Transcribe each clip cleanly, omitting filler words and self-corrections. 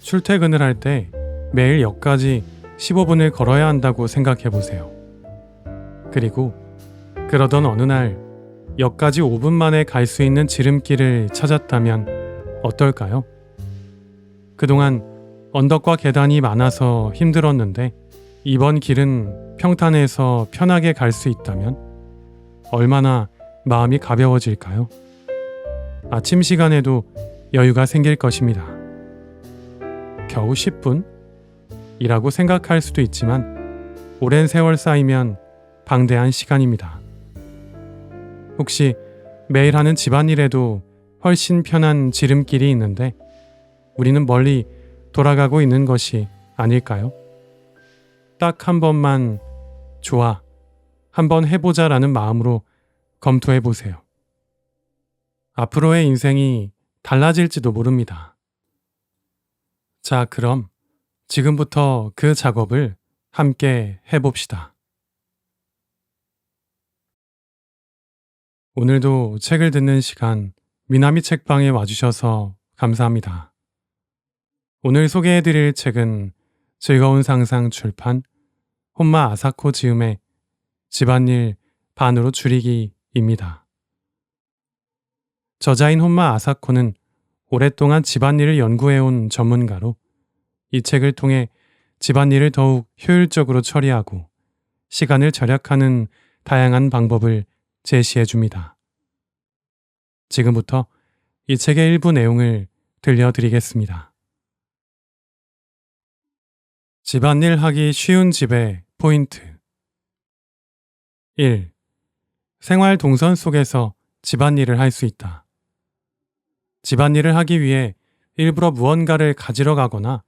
출퇴근을 할 때 매일 역까지 15분을 걸어야 한다고 생각해 보세요. 그리고 그러던 어느 날 역까지 5분 만에 갈 수 있는 지름길을 찾았다면 어떨까요? 그동안 언덕과 계단이 많아서 힘들었는데 이번 길은 평탄해서 편하게 갈 수 있다면 얼마나 마음이 가벼워질까요? 아침 시간에도 여유가 생길 것입니다. 겨우 10분? 이라고 생각할 수도 있지만 오랜 세월 쌓이면 방대한 시간입니다. 혹시 매일 하는 집안일에도 훨씬 편한 지름길이 있는데 우리는 멀리 돌아가고 있는 것이 아닐까요? 딱 한 번만 좋아, 한번 해보자라는 마음으로 검토해 보세요. 앞으로의 인생이 달라질지도 모릅니다. 자, 그럼 지금부터 그 작업을 함께 해봅시다. 오늘도 책을 듣는 시간 미나미 책방에 와주셔서 감사합니다. 오늘 소개해드릴 책은 즐거운 상상 출판 혼마 아사코 지음의 집안일 반으로 줄이기입니다. 저자인 혼마 아사코는 오랫동안 집안일을 연구해온 전문가로 이 책을 통해 집안일을 더욱 효율적으로 처리하고 시간을 절약하는 다양한 방법을 제시해 줍니다. 지금부터 이 책의 일부 내용을 들려드리겠습니다. 집안일 하기 쉬운 집의 포인트 1. 생활 동선 속에서 집안일을 할 수 있다. 집안일을 하기 위해 일부러 무언가를 가지러 가거나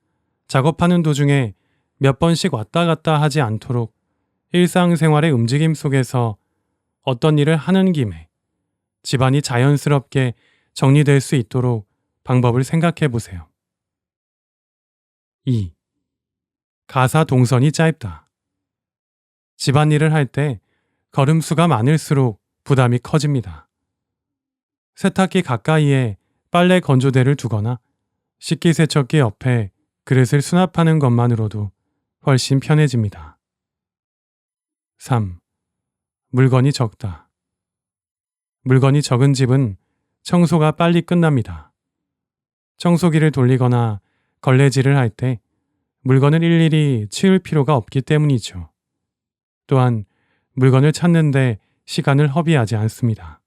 작업하는 도중에 몇 번씩 왔다 갔다 하지 않도록 일상생활의 움직임 속에서 어떤 일을 하는 김에 집안이 자연스럽게 정리될 수 있도록 방법을 생각해 보세요. 2. 가사 동선이 짧다. 집안일을 할 때 걸음수가 많을수록 부담이 커집니다. 세탁기 가까이에 빨래 건조대를 두거나 식기세척기 옆에 그릇을 수납하는 것만으로도 훨씬 편해집니다. 3. 물건이 적다. 물건이 적은 집은 청소가 빨리 끝납니다. 청소기를 돌리거나 걸레질을 할 때 물건을 일일이 치울 필요가 없기 때문이죠. 또한 물건을 찾는데 시간을 허비하지 않습니다.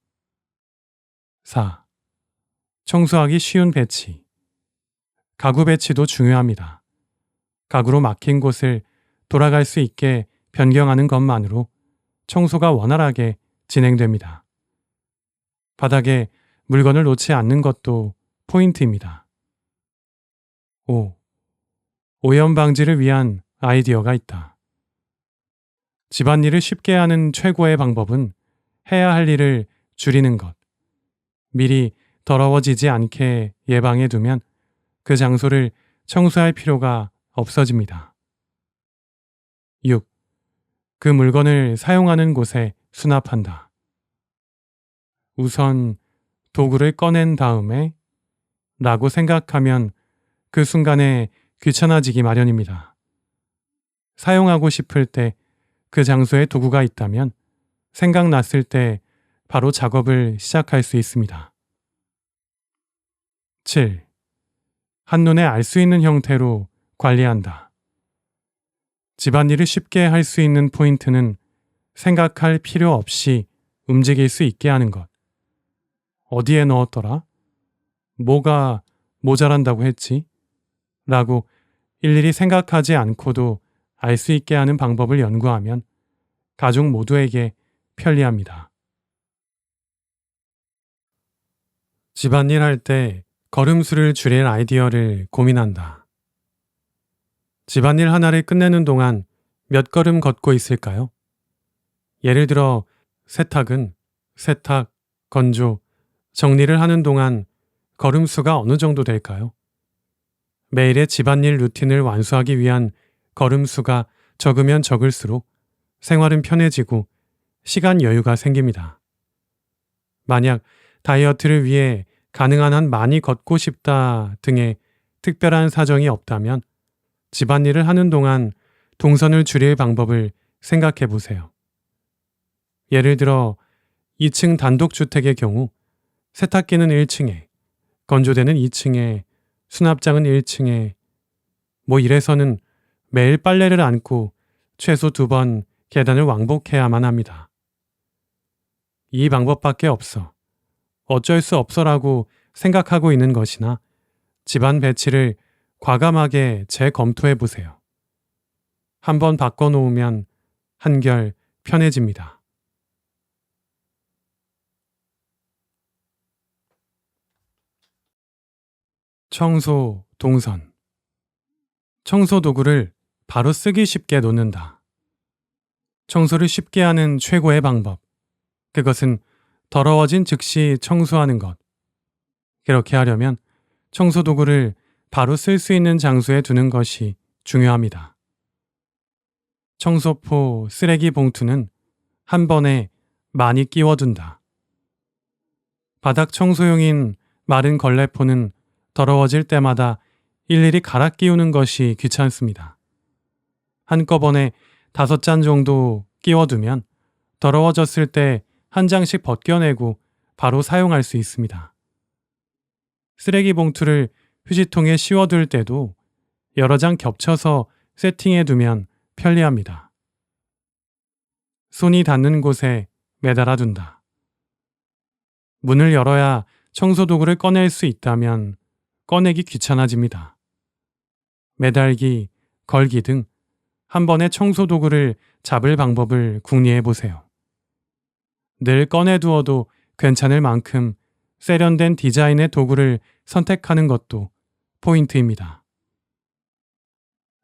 4. 청소하기 쉬운 배치. 가구 배치도 중요합니다. 가구로 막힌 곳을 돌아갈 수 있게 변경하는 것만으로 청소가 원활하게 진행됩니다. 바닥에 물건을 놓지 않는 것도 포인트입니다. 5. 오염 방지를 위한 아이디어가 있다. 집안일을 쉽게 하는 최고의 방법은 해야 할 일을 줄이는 것. 미리 더러워지지 않게 예방해 두면 그 장소를 청소할 필요가 없어집니다. 6. 그 물건을 사용하는 곳에 수납한다. 우선 도구를 꺼낸 다음에 라고 생각하면 그 순간에 귀찮아지기 마련입니다. 사용하고 싶을 때 그 장소에 도구가 있다면 생각났을 때 바로 작업을 시작할 수 있습니다. 7. 한눈에 알 수 있는 형태로 관리한다. 집안일을 쉽게 할 수 있는 포인트는 생각할 필요 없이 움직일 수 있게 하는 것. 어디에 넣었더라? 뭐가 모자란다고 했지? 라고 일일이 생각하지 않고도 알 수 있게 하는 방법을 연구하면 가족 모두에게 편리합니다. 집안일 할 때 걸음수를 줄일 아이디어를 고민한다. 집안일 하나를 끝내는 동안 몇 걸음 걷고 있을까요? 예를 들어 세탁은 세탁, 건조, 정리를 하는 동안 걸음수가 어느 정도 될까요? 매일의 집안일 루틴을 완수하기 위한 걸음수가 적으면 적을수록 생활은 편해지고 시간 여유가 생깁니다. 만약 다이어트를 위해 가능한 한 많이 걷고 싶다 등의 특별한 사정이 없다면 집안일을 하는 동안 동선을 줄일 방법을 생각해 보세요. 예를 들어 2층 단독주택의 경우 세탁기는 1층에, 건조대는 2층에, 수납장은 1층에, 이래서는 매일 빨래를 안고 최소 2번 계단을 왕복해야만 합니다. 이 방법밖에 없어. 어쩔 수 없어라고 생각하고 있는 것이나 집안 배치를 과감하게 재검토해 보세요. 한번 바꿔놓으면 한결 편해집니다. 청소 동선. 청소 도구를 바로 쓰기 쉽게 놓는다. 청소를 쉽게 하는 최고의 방법. 그것은 더러워진 즉시 청소하는 것. 그렇게 하려면 청소 도구를 바로 쓸 수 있는 장소에 두는 것이 중요합니다. 청소포, 쓰레기 봉투는 한 번에 많이 끼워둔다. 바닥 청소용인 마른 걸레포는 더러워질 때마다 일일이 갈아 끼우는 것이 귀찮습니다. 한꺼번에 5잔 정도 끼워두면 더러워졌을 때 한 장씩 벗겨내고 바로 사용할 수 있습니다. 쓰레기 봉투를 휴지통에 씌워둘 때도 여러 장 겹쳐서 세팅해 두면 편리합니다. 손이 닿는 곳에 매달아 둔다. 문을 열어야 청소도구를 꺼낼 수 있다면 꺼내기 귀찮아집니다. 매달기, 걸기 등 한 번에 청소도구를 잡을 방법을 궁리해 보세요. 늘 꺼내두어도 괜찮을 만큼 세련된 디자인의 도구를 선택하는 것도 포인트입니다.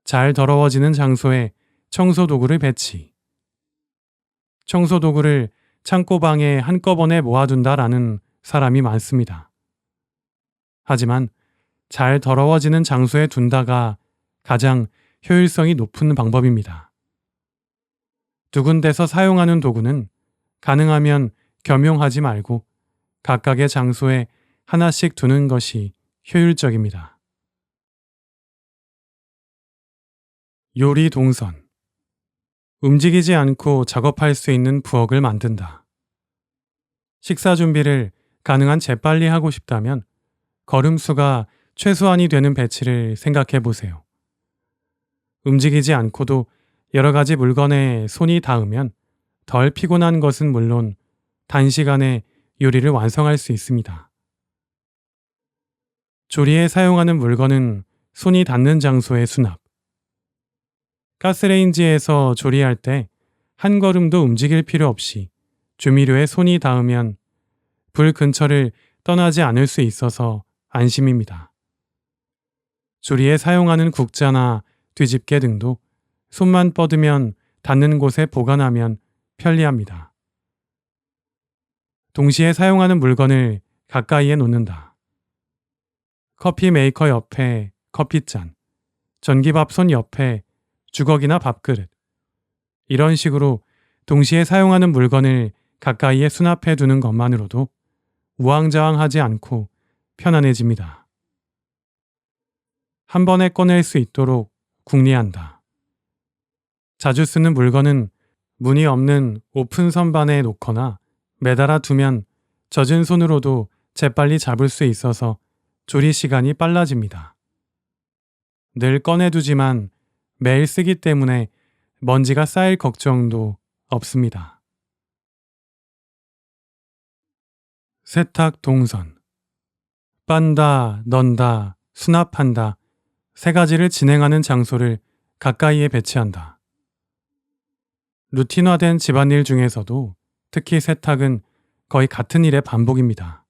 잘 더러워지는 장소에 청소도구를 배치. 청소도구를 창고방에 한꺼번에 모아둔다라는 사람이 많습니다. 하지만 잘 더러워지는 장소에 둔다가 가장 효율성이 높은 방법입니다. 두 군데서 사용하는 도구는 가능하면 겸용하지 말고 각각의 장소에 하나씩 두는 것이 효율적입니다. 요리 동선. 움직이지 않고 작업할 수 있는 부엌을 만든다. 식사 준비를 가능한 재빨리 하고 싶다면 걸음수가 최소한이 되는 배치를 생각해 보세요. 움직이지 않고도 여러 가지 물건에 손이 닿으면 덜 피곤한 것은 물론 단시간에 요리를 완성할 수 있습니다. 조리에 사용하는 물건은 손이 닿는 장소에 수납. 가스레인지에서 조리할 때 한 걸음도 움직일 필요 없이 조미료에 손이 닿으면 불 근처를 떠나지 않을 수 있어서 안심입니다. 조리에 사용하는 국자나 뒤집개 등도 손만 뻗으면 닿는 곳에 보관하면 편리합니다. 동시에 사용하는 물건을 가까이에 놓는다. 커피 메이커 옆에 커피잔, 전기밥솥 옆에 주걱이나 밥그릇. 이런 식으로 동시에 사용하는 물건을 가까이에 수납해 두는 것만으로도 우왕좌왕하지 않고 편안해집니다. 한 번에 꺼낼 수 있도록 궁리한다. 자주 쓰는 물건은 문이 없는 오픈 선반에 놓거나 매달아 두면 젖은 손으로도 재빨리 잡을 수 있어서 조리 시간이 빨라집니다. 늘 꺼내두지만 매일 쓰기 때문에 먼지가 쌓일 걱정도 없습니다. 세탁 동선. 빤다, 넌다, 수납한다. 세 가지를 진행하는 장소를 가까이에 배치한다. 루틴화된 집안일 중에서도 특히 세탁은 거의 같은 일의 반복입니다.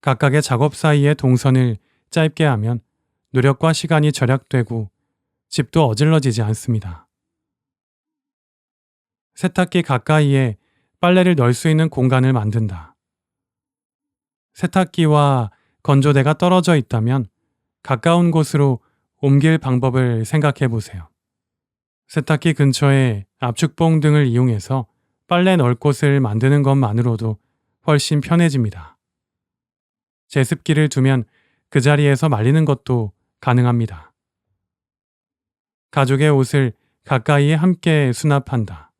각각의 작업 사이의 동선을 짧게 하면 노력과 시간이 절약되고 집도 어질러지지 않습니다. 세탁기 가까이에 빨래를 넣을 수 있는 공간을 만든다. 세탁기와 건조대가 떨어져 있다면 가까운 곳으로 옮길 방법을 생각해 보세요. 세탁기 근처에 압축봉 등을 이용해서 빨래 넣을 곳을 만드는 것만으로도 훨씬 편해집니다. 제습기를 두면 그 자리에서 말리는 것도 가능합니다. 가족의 옷을 가까이에 함께 수납한다.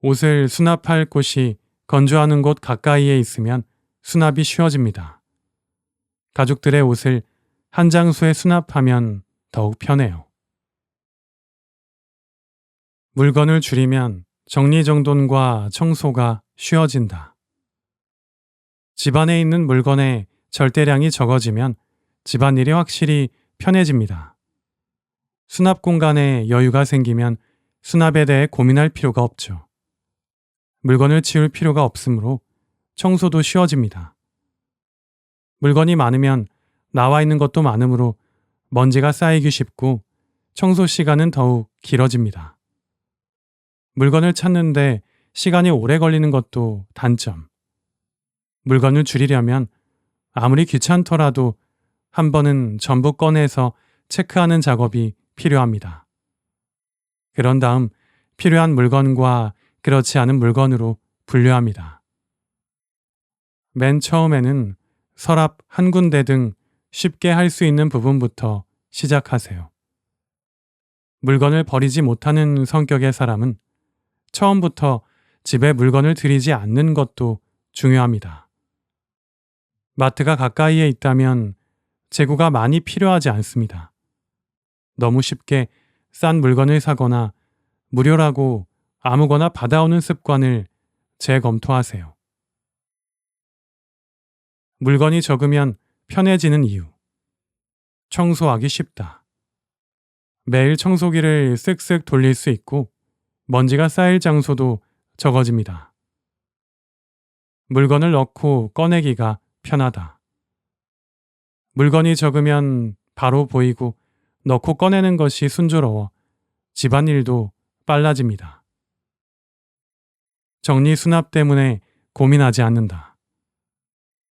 옷을 수납할 곳이 건조하는 곳 가까이에 있으면 수납이 쉬워집니다. 가족들의 옷을 한 장소에 수납하면 더욱 편해요. 물건을 줄이면 정리정돈과 청소가 쉬워진다. 집안에 있는 물건의 절대량이 적어지면 집안일이 확실히 편해집니다. 수납 공간에 여유가 생기면 수납에 대해 고민할 필요가 없죠. 물건을 치울 필요가 없으므로 청소도 쉬워집니다. 물건이 많으면 나와 있는 것도 많으므로 먼지가 쌓이기 쉽고 청소 시간은 더욱 길어집니다. 물건을 찾는데 시간이 오래 걸리는 것도 단점. 물건을 줄이려면 아무리 귀찮더라도 한 번은 전부 꺼내서 체크하는 작업이 필요합니다. 그런 다음 필요한 물건과 그렇지 않은 물건으로 분류합니다. 맨 처음에는 서랍 한 군데 등 쉽게 할 수 있는 부분부터 시작하세요. 물건을 버리지 못하는 성격의 사람은 처음부터 집에 물건을 들이지 않는 것도 중요합니다. 마트가 가까이에 있다면 재고가 많이 필요하지 않습니다. 너무 쉽게 싼 물건을 사거나 무료라고 아무거나 받아오는 습관을 재검토하세요. 물건이 적으면 편해지는 이유. 청소하기 쉽다. 매일 청소기를 쓱쓱 돌릴 수 있고 먼지가 쌓일 장소도 적어집니다. 물건을 넣고 꺼내기가 편하다. 물건이 적으면 바로 보이고 넣고 꺼내는 것이 순조로워 집안일도 빨라집니다. 정리 수납 때문에 고민하지 않는다.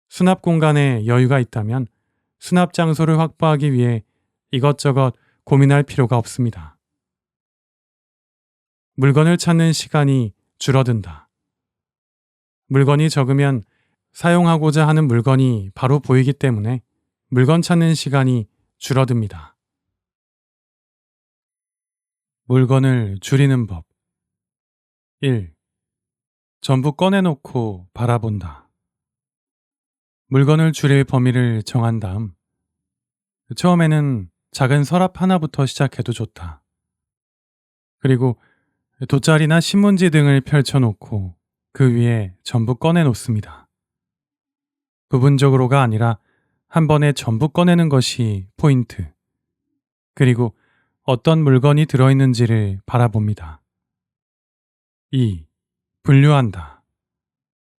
수납 공간에 여유가 있다면 수납 장소를 확보하기 위해 이것저것 고민할 필요가 없습니다. 물건을 찾는 시간이 줄어든다. 물건이 적으면 사용하고자 하는 물건이 바로 보이기 때문에 물건 찾는 시간이 줄어듭니다. 물건을 줄이는 법. 1. 전부 꺼내놓고 바라본다. 물건을 줄일 범위를 정한 다음 처음에는 작은 서랍 하나부터 시작해도 좋다. 그리고 돗자리나 신문지 등을 펼쳐놓고 그 위에 전부 꺼내놓습니다. 부분적으로가 아니라 한 번에 전부 꺼내는 것이 포인트. 그리고 어떤 물건이 들어있는지를 바라봅니다. 2. 분류한다.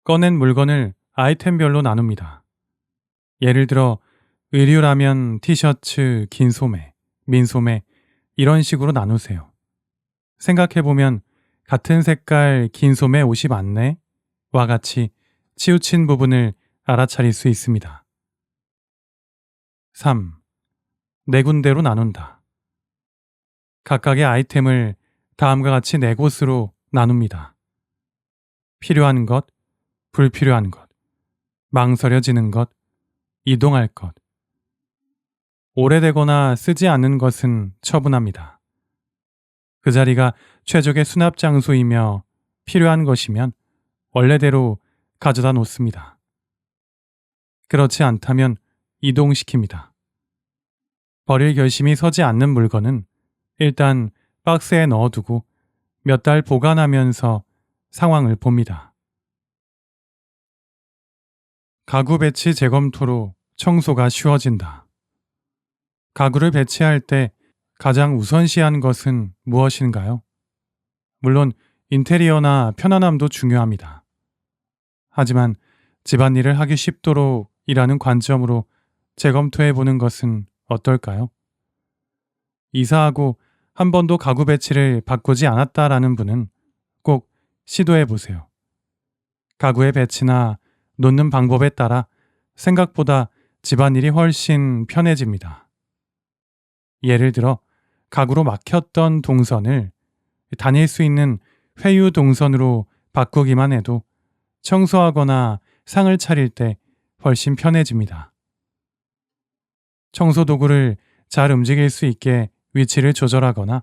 꺼낸 물건을 아이템별로 나눕니다. 예를 들어 의류라면 티셔츠, 긴 소매, 민소매 이런 식으로 나누세요. 생각해보면 같은 색깔 긴 소매 옷이 많네? 와 같이 치우친 부분을 알아차릴 수 있습니다. 3. 네 군데로 나눈다. 각각의 아이템을 다음과 같이 네 곳으로 나눕니다. 필요한 것, 불필요한 것, 망설여지는 것, 이동할 것. 오래되거나 쓰지 않는 것은 처분합니다. 그 자리가 최적의 수납 장소이며 필요한 것이면 원래대로 가져다 놓습니다. 그렇지 않다면 이동시킵니다. 버릴 결심이 서지 않는 물건은 일단 박스에 넣어두고 몇 달 보관하면서 상황을 봅니다. 가구 배치 재검토로 청소가 쉬워진다. 가구를 배치할 때 가장 우선시한 것은 무엇인가요? 물론 인테리어나 편안함도 중요합니다. 하지만 집안일을 하기 쉽도록 이라는 관점으로 재검토해 보는 것은 어떨까요? 이사하고 한 번도 가구 배치를 바꾸지 않았다라는 분은 꼭 시도해 보세요. 가구의 배치나 놓는 방법에 따라 생각보다 집안일이 훨씬 편해집니다. 예를 들어 가구로 막혔던 동선을 다닐 수 있는 회유 동선으로 바꾸기만 해도 청소하거나 상을 차릴 때 훨씬 편해집니다. 청소 도구를 잘 움직일 수 있게 위치를 조절하거나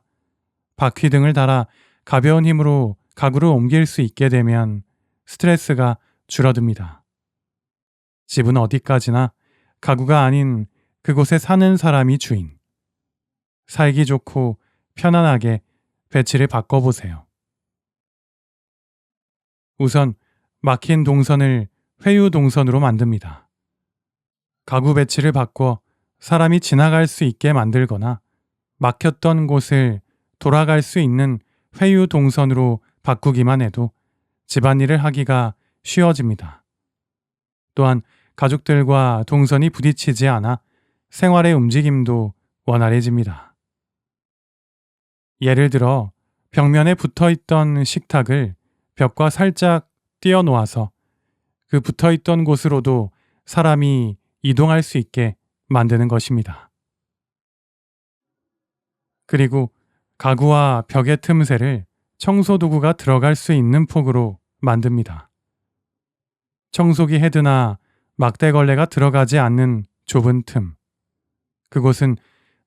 바퀴 등을 달아 가벼운 힘으로 가구를 옮길 수 있게 되면 스트레스가 줄어듭니다. 집은 어디까지나 가구가 아닌 그곳에 사는 사람이 주인. 살기 좋고 편안하게 배치를 바꿔보세요. 우선 막힌 동선을 회유 동선으로 만듭니다. 가구 배치를 바꿔 사람이 지나갈 수 있게 만들거나 막혔던 곳을 돌아갈 수 있는 회유 동선으로 바꾸기만 해도 집안일을 하기가 쉬워집니다. 또한 가족들과 동선이 부딪히지 않아 생활의 움직임도 원활해집니다. 예를 들어 벽면에 붙어있던 식탁을 벽과 살짝 띄어놓아서 그 붙어있던 곳으로도 사람이 이동할 수 있게 만드는 것입니다. 그리고 가구와 벽의 틈새를 청소도구가 들어갈 수 있는 폭으로 만듭니다. 청소기 헤드나 막대걸레가 들어가지 않는 좁은 틈. 그곳은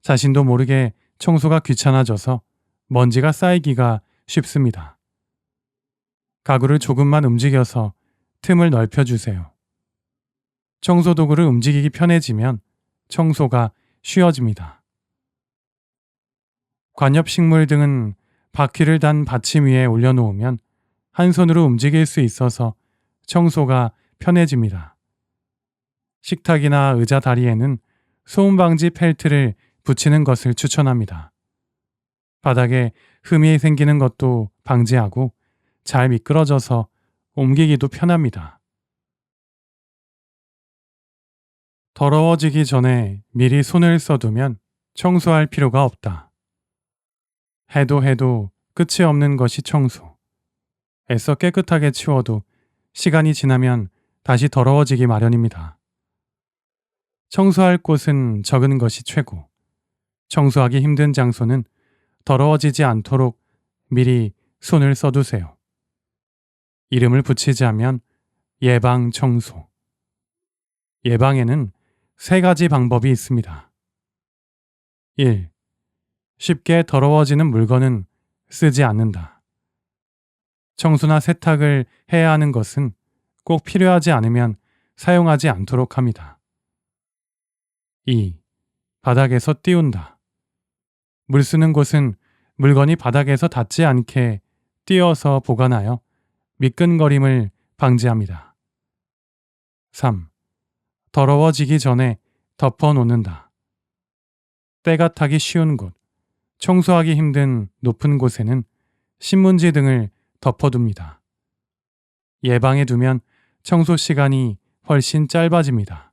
자신도 모르게 청소가 귀찮아져서 먼지가 쌓이기가 쉽습니다. 가구를 조금만 움직여서 틈을 넓혀주세요. 청소도구를 움직이기 편해지면 청소가 쉬워집니다. 관엽식물 등은 바퀴를 단 받침 위에 올려놓으면 한 손으로 움직일 수 있어서 청소가 편해집니다. 식탁이나 의자 다리에는 소음방지 펠트를 붙이는 것을 추천합니다. 바닥에 흠이 생기는 것도 방지하고 잘 미끄러져서 옮기기도 편합니다. 더러워지기 전에 미리 손을 써두면 청소할 필요가 없다. 해도 끝이 없는 것이 청소. 애써 깨끗하게 치워도 시간이 지나면 다시 더러워지기 마련입니다. 청소할 곳은 적은 것이 최고. 청소하기 힘든 장소는 더러워지지 않도록 미리 손을 써두세요. 이름을 붙이자면 예방 청소. 예방에는 3가지 방법이 있습니다. 1. 쉽게 더러워지는 물건은 쓰지 않는다. 청소나 세탁을 해야 하는 것은 꼭 필요하지 않으면 사용하지 않도록 합니다. 2. 바닥에서 띄운다. 물 쓰는 곳은 물건이 바닥에서 닿지 않게 띄어서 보관하여 미끈거림을 방지합니다. 3. 더러워지기 전에 덮어 놓는다. 때가 타기 쉬운 곳, 청소하기 힘든 높은 곳에는 신문지 등을 덮어둡니다. 예방해 두면 청소 시간이 훨씬 짧아집니다.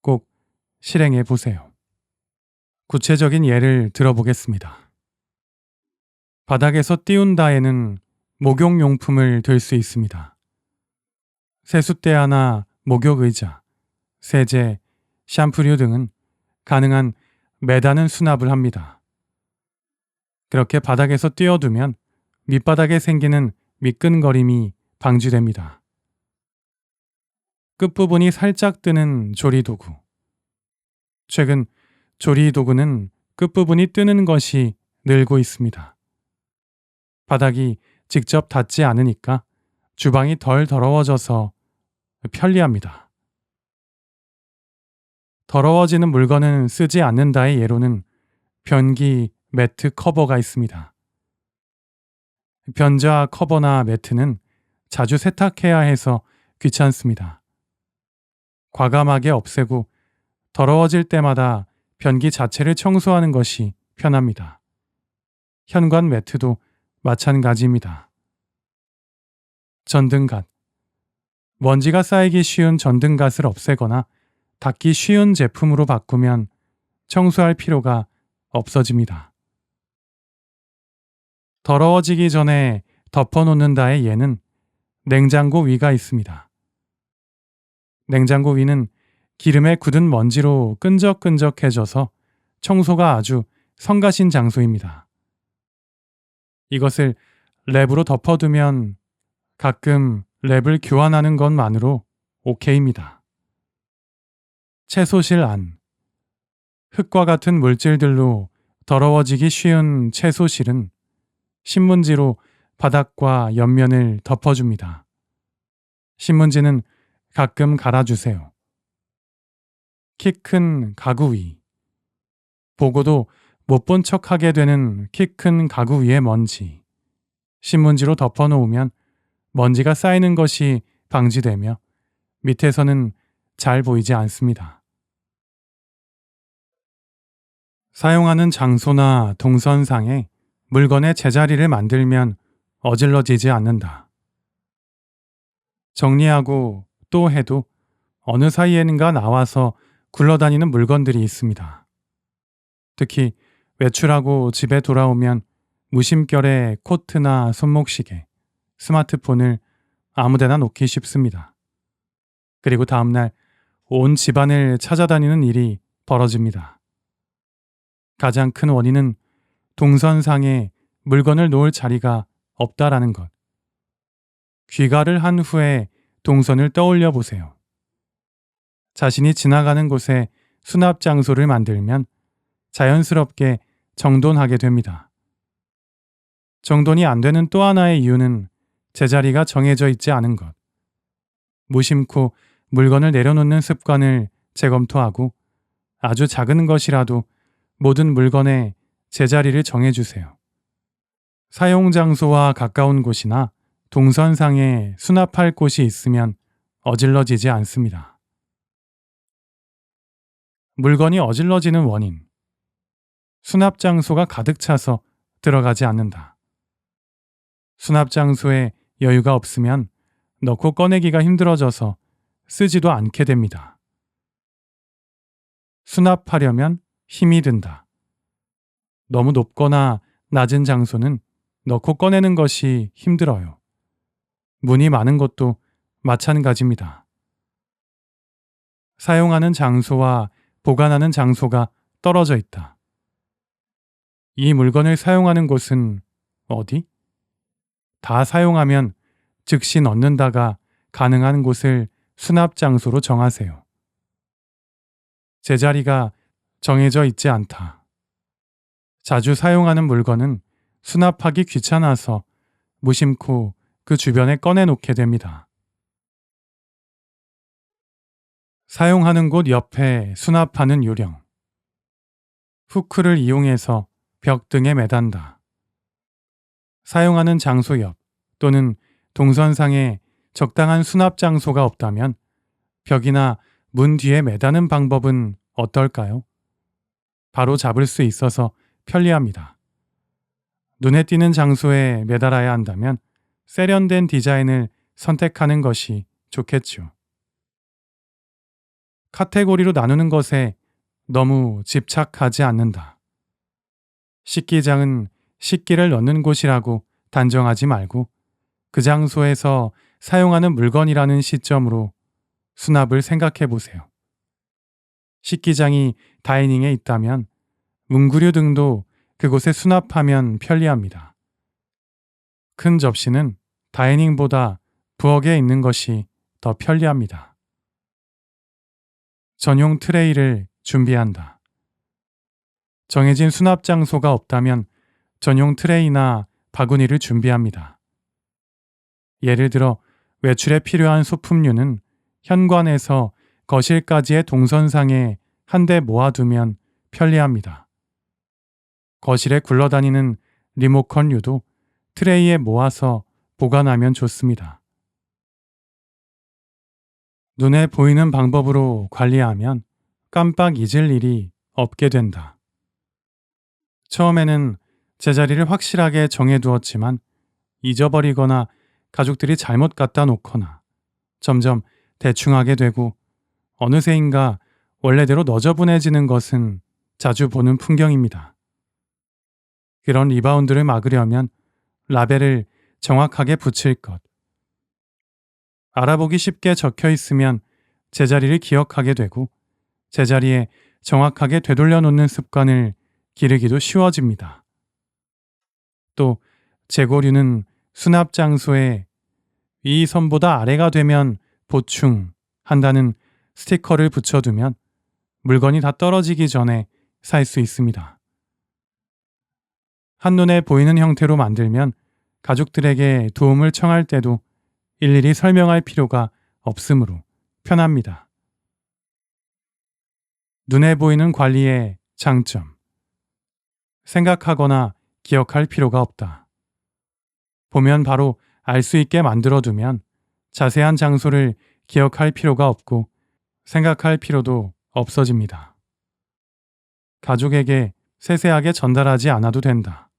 꼭 실행해 보세요. 구체적인 예를 들어보겠습니다. 바닥에서 띄운다에는 목욕용품을 들 수 있습니다. 세숫대야나 목욕의자, 세제, 샴푸류 등은 가능한 매다는 수납을 합니다. 그렇게 바닥에서 띄워두면 밑바닥에 생기는 미끈거림이 방지됩니다. 끝부분이 살짝 뜨는 조리도구. 최근 조리도구는 끝부분이 뜨는 것이 늘고 있습니다. 바닥이 직접 닿지 않으니까 주방이 덜 더러워져서 편리합니다. 더러워지는 물건은 쓰지 않는다의 예로는 변기 매트 커버가 있습니다. 변자 커버나 매트는 자주 세탁해야 해서 귀찮습니다. 과감하게 없애고 더러워질 때마다 변기 자체를 청소하는 것이 편합니다. 현관 매트도 마찬가지입니다. 전등갓. 먼지가 쌓이기 쉬운 전등갓을 없애거나 닦기 쉬운 제품으로 바꾸면 청소할 필요가 없어집니다. 더러워지기 전에 덮어놓는다의 예는 냉장고 위가 있습니다. 냉장고 위는 기름에 굳은 먼지로 끈적끈적해져서 청소가 아주 성가신 장소입니다. 이것을 랩으로 덮어두면 가끔 랩을 교환하는 것만으로 오케이입니다. 채소실 안. 흙과 같은 물질들로 더러워지기 쉬운 채소실은 신문지로 바닥과 옆면을 덮어줍니다. 신문지는 가끔 갈아주세요. 키 큰 가구 위. 보고도 못 본 척하게 되는 키 큰 가구 위의 먼지. 신문지로 덮어놓으면 먼지가 쌓이는 것이 방지되며 밑에서는 잘 보이지 않습니다. 사용하는 장소나 동선상에 물건의 제자리를 만들면 어질러지지 않는다. 정리하고 또 해도 어느 사이에는가 나와서 굴러다니는 물건들이 있습니다. 특히 외출하고 집에 돌아오면 무심결에 코트나 손목시계, 스마트폰을 아무데나 놓기 쉽습니다. 그리고 다음날 온 집안을 찾아다니는 일이 벌어집니다. 가장 큰 원인은 동선상에 물건을 놓을 자리가 없다라는 것. 귀가를 한 후에 동선을 떠올려 보세요. 자신이 지나가는 곳에 수납 장소를 만들면 자연스럽게 정돈하게 됩니다. 정돈이 안 되는 또 하나의 이유는 제자리가 정해져 있지 않은 것. 무심코 물건을 내려놓는 습관을 재검토하고 아주 작은 것이라도 모든 물건에 제자리를 정해주세요. 사용 장소와 가까운 곳이나 동선상에 수납할 곳이 있으면 어질러지지 않습니다. 물건이 어질러지는 원인. 수납 장소가 가득 차서 들어가지 않는다. 수납 장소에 여유가 없으면 넣고 꺼내기가 힘들어져서 쓰지도 않게 됩니다. 수납하려면 힘이 든다. 너무 높거나 낮은 장소는 넣고 꺼내는 것이 힘들어요. 문이 많은 곳도 마찬가지입니다. 사용하는 장소와 보관하는 장소가 떨어져 있다. 이 물건을 사용하는 곳은 어디? 다 사용하면 즉시 넣는다가 가능한 곳을 수납 장소로 정하세요. 제자리가 정해져 있지 않다. 자주 사용하는 물건은 수납하기 귀찮아서 무심코 그 주변에 꺼내놓게 됩니다. 사용하는 곳 옆에 수납하는 요령. 후크를 이용해서 벽 등에 매단다. 사용하는 장소 옆 또는 동선상에 적당한 수납 장소가 없다면 벽이나 문 뒤에 매다는 방법은 어떨까요? 바로 잡을 수 있어서 편리합니다. 눈에 띄는 장소에 매달아야 한다면 세련된 디자인을 선택하는 것이 좋겠죠. 카테고리로 나누는 것에 너무 집착하지 않는다. 식기장은 식기를 넣는 곳이라고 단정하지 말고 그 장소에서 사용하는 물건이라는 시점으로 수납을 생각해 보세요. 식기장이 다이닝에 있다면 문구류 등도 그곳에 수납하면 편리합니다. 큰 접시는 다이닝보다 부엌에 있는 것이 더 편리합니다. 전용 트레이를 준비한다. 정해진 수납 장소가 없다면 전용 트레이나 바구니를 준비합니다. 예를 들어 외출에 필요한 소품류는 현관에서 거실까지의 동선상에 한데 모아두면 편리합니다. 거실에 굴러다니는 리모컨류도 트레이에 모아서 보관하면 좋습니다. 눈에 보이는 방법으로 관리하면 깜빡 잊을 일이 없게 된다. 처음에는 제자리를 확실하게 정해두었지만 잊어버리거나 가족들이 잘못 갖다 놓거나 점점 대충 하게 되고 어느새인가 원래대로 너저분해지는 것은 자주 보는 풍경입니다. 그런 리바운드를 막으려면 라벨을 정확하게 붙일 것. 알아보기 쉽게 적혀 있으면 제자리를 기억하게 되고 제자리에 정확하게 되돌려 놓는 습관을 기르기도 쉬워집니다. 또 재고류는 수납 장소에 이 선보다 아래가 되면 보충한다는 스티커를 붙여두면 물건이 다 떨어지기 전에 살 수 있습니다. 한눈에 보이는 형태로 만들면 가족들에게 도움을 청할 때도 일일이 설명할 필요가 없으므로 편합니다. 눈에 보이는 관리의 장점. 생각하거나 기억할 필요가 없다. 보면 바로 알 수 있게 만들어두면 자세한 장소를 기억할 필요가 없고 생각할 필요도 없어집니다. 가족에게 세세하게 전달하지 않아도 된다.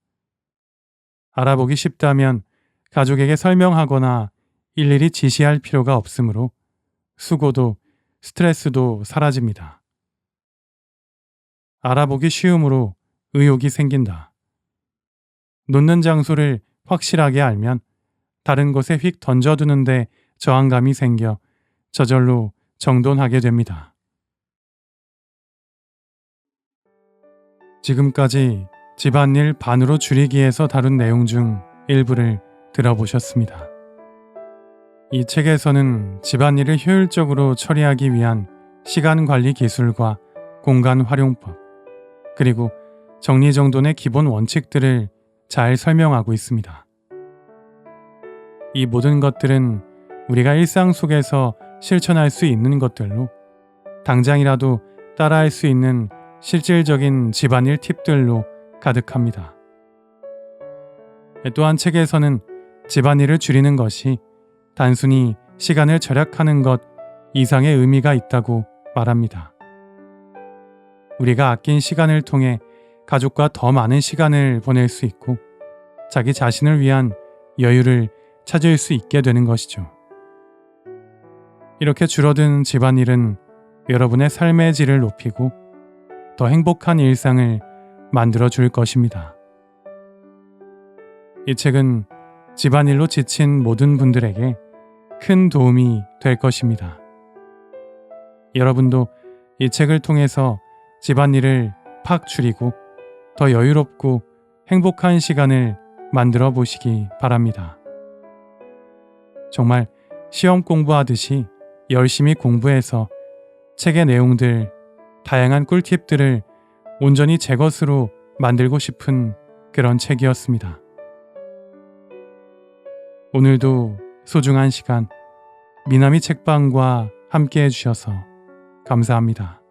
알아보기 쉽다면 가족에게 설명하거나 일일이 지시할 필요가 없으므로 수고도 스트레스도 사라집니다. 알아보기 쉬우므로 의욕이 생긴다. 놓는 장소를 확실하게 알면 다른 곳에 휙 던져두는데 저항감이 생겨 저절로 정돈하게 됩니다. 지금까지 집안일 반으로 줄이기에서 다룬 내용 중 일부를 들어보셨습니다. 이 책에서는 집안일을 효율적으로 처리하기 위한 시간 관리 기술과 공간 활용법, 그리고 정리정돈의 기본 원칙들을 잘 설명하고 있습니다. 이 모든 것들은 우리가 일상 속에서 실천할 수 있는 것들로 당장이라도 따라할 수 있는 실질적인 집안일 팁들로 가득합니다. 또한 책에서는 집안일을 줄이는 것이 단순히 시간을 절약하는 것 이상의 의미가 있다고 말합니다. 우리가 아낀 시간을 통해 가족과 더 많은 시간을 보낼 수 있고 자기 자신을 위한 여유를 찾을 수 있게 되는 것이죠. 이렇게 줄어든 집안일은 여러분의 삶의 질을 높이고 더 행복한 일상을 만들어 줄 것입니다. 이 책은 집안일로 지친 모든 분들에게 큰 도움이 될 것입니다. 여러분도 이 책을 통해서 집안일을 팍 줄이고 더 여유롭고 행복한 시간을 만들어 보시기 바랍니다. 정말 시험 공부하듯이 열심히 공부해서 책의 내용들, 다양한 꿀팁들을 온전히 제 것으로 만들고 싶은 그런 책이었습니다. 오늘도 소중한 시간 미나미 책방과 함께 해주셔서 감사합니다.